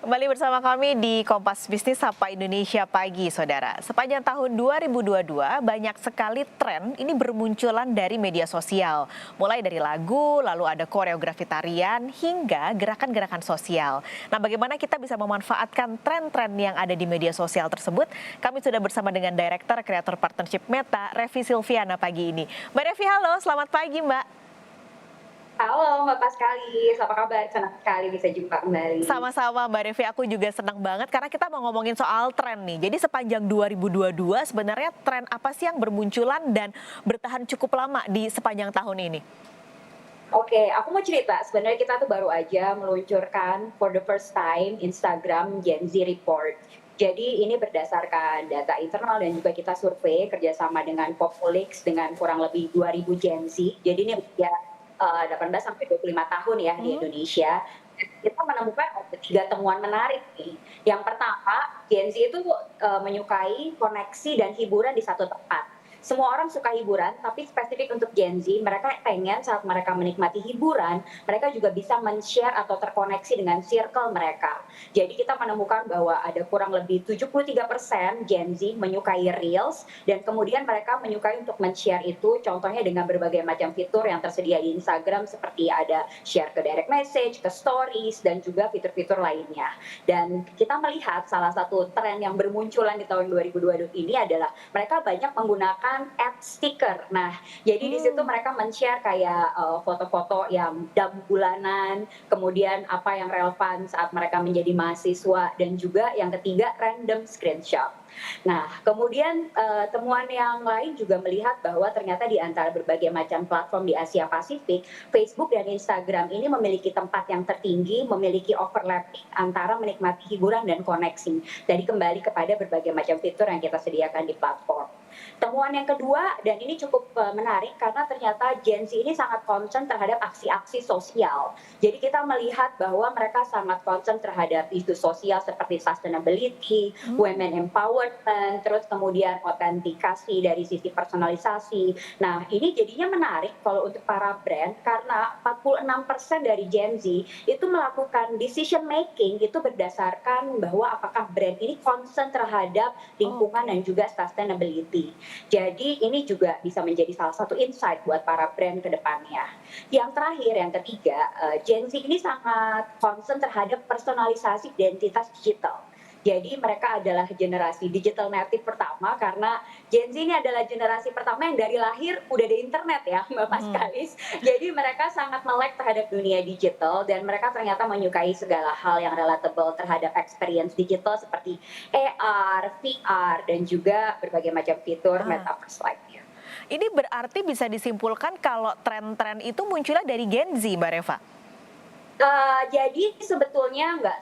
Kembali bersama kami di Kompas Bisnis Sapa Indonesia Pagi, Saudara. Sepanjang tahun 2022, banyak sekali tren ini bermunculan dari media sosial. Mulai dari lagu, lalu ada koreografi tarian, hingga gerakan-gerakan sosial. Nah, bagaimana kita bisa memanfaatkan tren-tren yang ada di media sosial tersebut? Kami sudah bersama dengan Director Creator Partnership Meta, Revi Silviana pagi ini. Mbak Revi, halo, selamat pagi Mbak. Halo Mbak Paskali, apa kabar? Senang sekali bisa jumpa kembali. Sama-sama Mbak Revi, aku juga senang banget karena kita mau ngomongin soal tren nih. Jadi sepanjang 2022 sebenarnya tren apa sih yang bermunculan dan bertahan cukup lama di sepanjang tahun ini? Oke, aku mau cerita, sebenarnya kita tuh baru aja meluncurkan for the first time Instagram Gen Z Report. Jadi ini berdasarkan data internal dan juga kita survei kerjasama dengan Populix dengan kurang lebih 2.000 Gen Z. Jadi ini usia 18 sampai 25 tahun ya di Mhm. Indonesia. Kita menemukan ada 3 temuan menarik nih. Yang pertama, Gen Z itu menyukai koneksi dan hiburan di satu tempat. Semua orang suka hiburan, tapi spesifik untuk Gen Z, mereka pengen saat mereka menikmati hiburan, mereka juga bisa men-share atau terkoneksi dengan circle mereka. Jadi kita menemukan bahwa ada kurang lebih 73% Gen Z menyukai Reels, dan kemudian mereka menyukai untuk men-share itu, contohnya dengan berbagai macam fitur yang tersedia di Instagram, seperti ada share ke direct message, ke stories, dan juga fitur-fitur lainnya. Dan kita melihat salah satu tren yang bermunculan di tahun 2022 ini adalah mereka banyak menggunakan ad stiker. Nah, jadi di situ Hmm. mereka men-share kayak foto-foto yang dump bulanan, kemudian apa yang relevan saat mereka menjadi mahasiswa, dan juga yang ketiga random screenshot. Nah, kemudian temuan yang lain juga melihat bahwa ternyata di antara berbagai macam platform di Asia Pasifik, Facebook dan Instagram ini memiliki tempat yang tertinggi, memiliki overlapping antara menikmati hiburan dan koneksi. Jadi kembali kepada berbagai macam fitur yang kita sediakan di platform. Temuan yang kedua, dan ini cukup menarik karena ternyata Gen Z ini sangat concern terhadap aksi-aksi sosial. Jadi kita melihat bahwa mereka sangat concern terhadap isu sosial seperti sustainability, Hmm. women empowerment, terus kemudian autentikasi dari sisi personalisasi. Nah, ini jadinya menarik kalau untuk para brand karena 46% dari Gen Z itu melakukan decision making itu berdasarkan bahwa apakah brand ini concern terhadap lingkungan dan Oke. juga sustainability. Jadi ini juga bisa menjadi salah satu insight buat para brand ke depannya. Yang terakhir, yang ketiga, Gen Z ini sangat concern terhadap personalisasi identitas digital. Jadi mereka adalah generasi digital native pertama karena Gen Z ini adalah generasi pertama yang dari lahir udah ada internet ya Mbak Mhm. Paskalis. Jadi mereka sangat melek terhadap dunia digital dan mereka ternyata menyukai segala hal yang relatable terhadap experience digital seperti AR, VR, dan juga berbagai macam fitur Ah, metaverse lainnya. ini berarti bisa disimpulkan kalau tren-tren itu munculnya dari Gen Z, Mbak Reva? Jadi sebetulnya nggak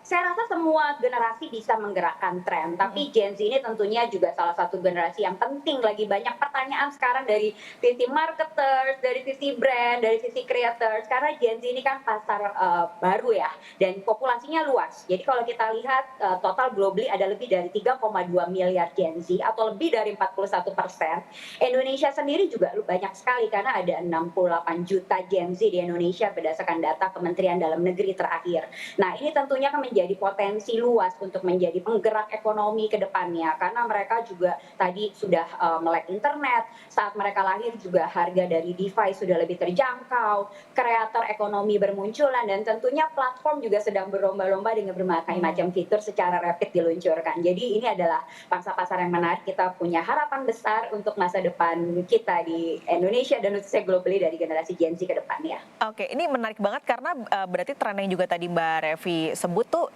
saya rasa semua generasi bisa menggerakkan tren, Mhm. tapi Gen Z ini tentunya juga salah satu generasi yang penting. Lagi banyak pertanyaan sekarang dari sisi marketers, dari sisi brand, dari sisi creators, karena Gen Z ini kan pasar, baru ya, dan populasinya luas. Jadi kalau kita lihat, total globally ada lebih dari 3,2 miliar Gen Z atau lebih dari 41%. Indonesia sendiri juga banyak sekali karena ada 68 juta Gen Z di Indonesia berdasarkan data Kementerian Dalam Negeri terakhir. Nah, ini tentunya akan menjadi potensi luas untuk menjadi penggerak ekonomi ke depannya karena mereka juga tadi sudah melek internet, saat mereka lahir juga harga dari device sudah lebih terjangkau, kreator ekonomi bermunculan dan tentunya platform juga sedang berlomba-lomba dengan berbagai Hmm. macam fitur secara rapid diluncurkan. Jadi ini adalah pangsa pasar yang menarik, kita punya harapan besar untuk masa depan kita di Indonesia dan khususnya globally dari generasi Gen Z ke depannya. Oke, ini menarik banget karena, berarti tren yang juga tadi Mbak Revi sebut tuh,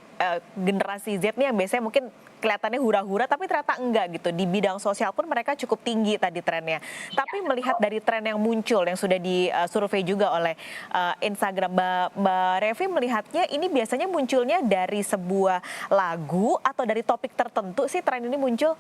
generasi Z nih yang biasanya mungkin kelihatannya hura-hura tapi ternyata enggak gitu, di bidang sosial pun mereka cukup tinggi tadi trennya. Iya, Tapi melihat betul. dari tren yang muncul yang sudah disurvei juga oleh, Instagram, Mbak Revi melihatnya ini biasanya munculnya dari sebuah lagu atau dari topik tertentu sih tren ini muncul?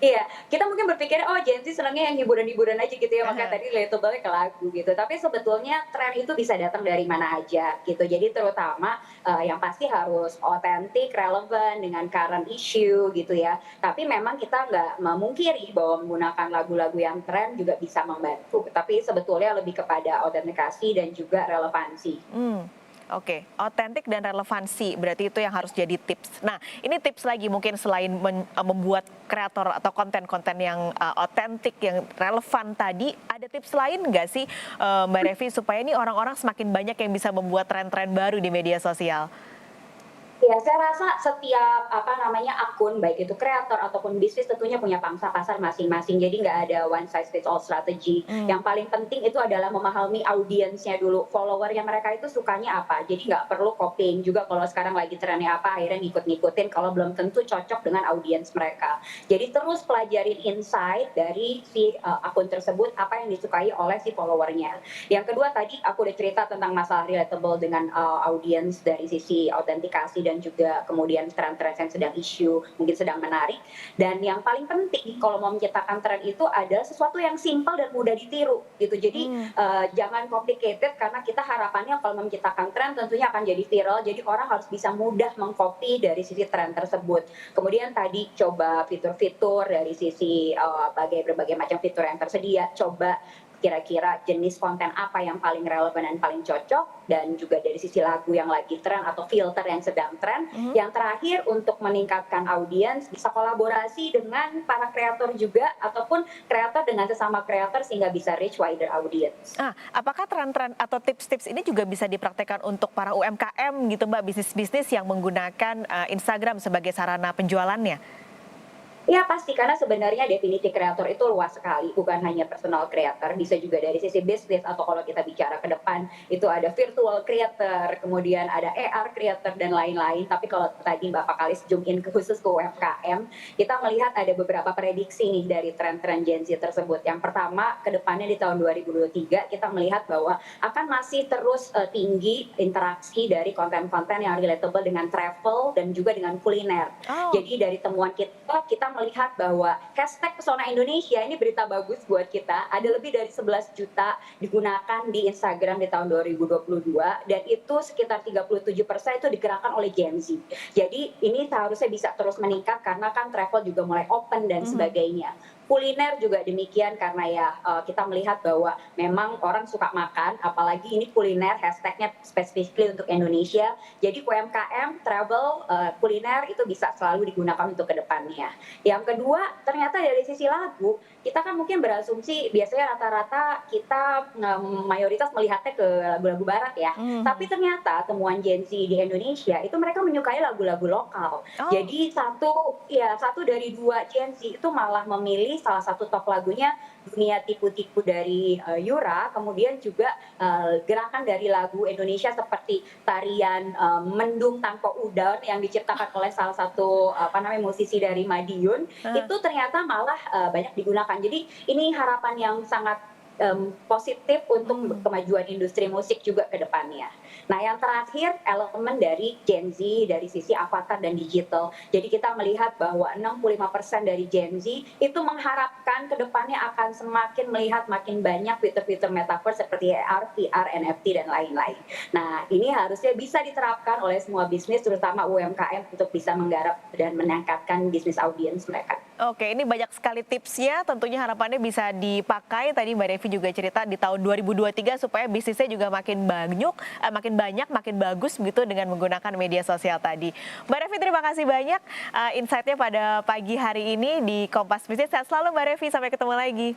Iya, kita mungkin berpikir, oh Gen Z senangnya yang hiburan-hiburan aja gitu ya, makanya tadi relatable ke lagu gitu. Tapi sebetulnya tren itu bisa datang dari mana aja gitu. Jadi terutama yang pasti harus otentik, relevan dengan current issue gitu ya. Tapi memang kita nggak memungkiri bahwa menggunakan lagu-lagu yang tren juga bisa membantu. Tapi sebetulnya lebih kepada autentikasi dan juga relevansi. Hmm. Oke, otentik dan relevansi berarti itu yang harus jadi tips. Nah, ini tips lagi mungkin selain membuat kreator atau konten-konten yang otentik, yang relevan tadi, ada tips lain nggak sih Mbak Revi supaya ini orang-orang semakin banyak yang bisa membuat tren-tren baru di media sosial? Ya, saya rasa setiap akun baik itu kreator ataupun bisnis tentunya punya pangsa pasar masing-masing. Jadi nggak ada one size fits all strategy. Hmm. Yang paling penting itu adalah memahami audiensnya dulu, followernya mereka itu sukanya apa. Jadi nggak perlu copying juga kalau sekarang lagi trennya apa, akhirnya ngikut-ngikutin kalau belum tentu cocok dengan audiens mereka. Jadi terus pelajarin insight dari si akun tersebut apa yang disukai oleh si followernya. Yang kedua tadi aku udah cerita tentang masalah relatable dengan audiens dari sisi autentikasi dan juga kemudian tren-tren yang sedang isu, mungkin sedang menarik. Dan yang paling penting kalau mau menciptakan tren itu adalah sesuatu yang simpel dan mudah ditiru gitu. Jadi jangan complicated karena kita harapannya kalau mau menciptakan tren tentunya akan jadi viral. Jadi orang harus bisa mudah mengcopy dari sisi tren tersebut. Kemudian tadi coba fitur-fitur dari sisi berbagai macam fitur yang tersedia, coba kira-kira jenis konten apa yang paling relevan dan paling cocok, dan juga dari sisi lagu yang lagi tren atau filter yang sedang tren. Yang terakhir untuk meningkatkan audiens bisa kolaborasi dengan para kreator juga ataupun kreator dengan sesama kreator sehingga bisa reach wider audience. Apakah tren-tren atau tips-tips ini juga bisa dipraktekkan untuk para UMKM gitu Mbak, bisnis-bisnis yang menggunakan Instagram sebagai sarana penjualannya? Ya pasti, karena sebenarnya definisi kreator itu luas sekali, bukan hanya personal creator, bisa juga dari sisi bisnis atau kalau kita bicara ke depan itu ada virtual creator, kemudian ada AR creator dan lain-lain. Tapi kalau tadi Mbak Kalis zoom in khusus ke UMKM, kita melihat ada beberapa prediksi nih dari tren-tren Gen Z tersebut. Yang pertama, ke depannya di tahun 2023 kita melihat bahwa akan masih terus tinggi interaksi dari konten-konten yang relatable dengan travel dan juga dengan kuliner. Jadi dari temuan kita melihat bahwa hashtag Pesona Indonesia ini berita bagus buat kita. Ada lebih dari 11 juta digunakan di Instagram di tahun 2022 dan itu sekitar 37% itu digerakkan oleh Gen Z. Jadi ini seharusnya bisa terus meningkat karena kan travel juga mulai open dan sebagainya. Kuliner juga demikian karena ya kita melihat bahwa memang orang suka makan, apalagi ini kuliner hashtagnya specifically untuk Indonesia. Jadi UMKM, travel, kuliner itu bisa selalu digunakan untuk kedepannya. Yang kedua, ternyata dari sisi lagu, kita kan mungkin berasumsi biasanya rata-rata kita mayoritas melihatnya ke lagu-lagu barat ya. Tapi ternyata temuan Gen Z di Indonesia itu mereka menyukai lagu-lagu lokal. Jadi satu dari dua Gen Z itu malah memilih salah satu top lagunya Dunia Tipu-Tipu dari Yura, kemudian juga gerakan dari lagu Indonesia seperti tarian Mendung Tanpa Udang yang diciptakan oleh salah satu musisi dari Madiun, itu ternyata malah banyak digunakan. Jadi ini harapan yang sangat positif untuk kemajuan industri musik juga ke depannya. Nah, yang terakhir elemen dari Gen Z dari sisi avatar dan digital. Jadi kita melihat bahwa 65% dari Gen Z itu mengharapkan ke depannya akan semakin melihat makin banyak fitur-fitur metaverse seperti AR, VR, NFT dan lain-lain. Nah, ini harusnya bisa diterapkan oleh semua bisnis terutama UMKM untuk bisa menggarap dan meningkatkan bisnis audiens mereka. Oke, ini banyak sekali tipsnya, tentunya harapannya bisa dipakai. Tadi Mbak Revi juga cerita di tahun 2023 supaya bisnisnya juga makin banyak, makin bagus begitu dengan menggunakan media sosial tadi. Mbak Revi terima kasih banyak insight-nya pada pagi hari ini di Kompas Bisnis. Sehat selalu Mbak Revi, sampai ketemu lagi.